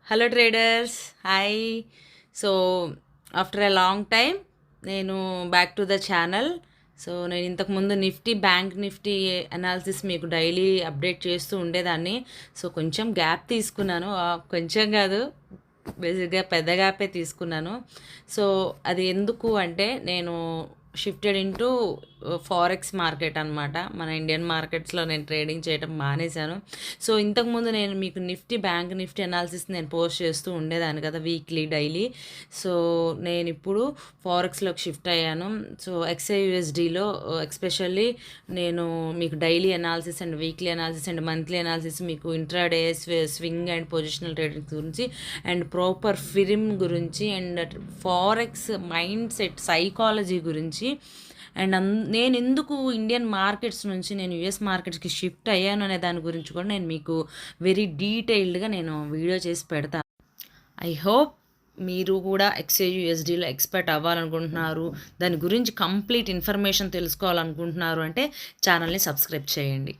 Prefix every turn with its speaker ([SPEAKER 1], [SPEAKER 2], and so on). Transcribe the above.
[SPEAKER 1] Hello traders, hi. So after a long time నేను back to the channel. So నేను ఇంతకుముందు bank Nifty analysis మీకు daily update చేస్తూ ఉండేదాన్ని. సో కొంచెం గ్యాప్ తీసుకున్నాను, కొంచెం కాదు, బేసిక్గా పెద్ద గ్యాపే తీసుకున్నాను. సో అది ఎందుకు అంటే నేను షిఫ్టెడ్ ఇంటూ ఫారెక్స్ మార్కెట్ అనమాట. మన ఇండియన్ మార్కెట్స్లో నేను ట్రేడింగ్ చేయడం మానేశాను. సో ఇంతకుముందు నేను మీకు బ్యాంక్ నిఫ్టీ అనాలిసిస్ నేను పోస్ట్ చేస్తూ ఉండేదాన్ని కదా, వీక్లీ డైలీ. సో నేను ఇప్పుడు ఫారెక్స్లోకి షిఫ్ట్ అయ్యాను. సో XAUSDలో ఎస్పెషల్లీ నేను మీకు daily analysis and weekly analysis and monthly analysis, మీకు intraday swing and positional trading గురించి అండ్ ప్రాపర్ ఫిరిమ్ గురించి and forex mindset psychology గురించి అండ్ నేను ఎందుకు ఇండియన్ మార్కెట్స్ నుంచి నేను యుఎస్ మార్కెట్స్కి షిఫ్ట్ అయ్యాను అనే దాని గురించి కూడా నేను మీకు వెరీ డీటెయిల్డ్గా నేను వీడియో చేసి పెడతాను. ఐ హోప్ మీరు కూడా XAUSDలో ఎక్స్పర్ట్ అవ్వాలనుకుంటున్నారు, దాని గురించి కంప్లీట్ ఇన్ఫర్మేషన్ తెలుసుకోవాలనుకుంటున్నారు అంటే ఛానల్ని సబ్స్క్రైబ్ చేయండి.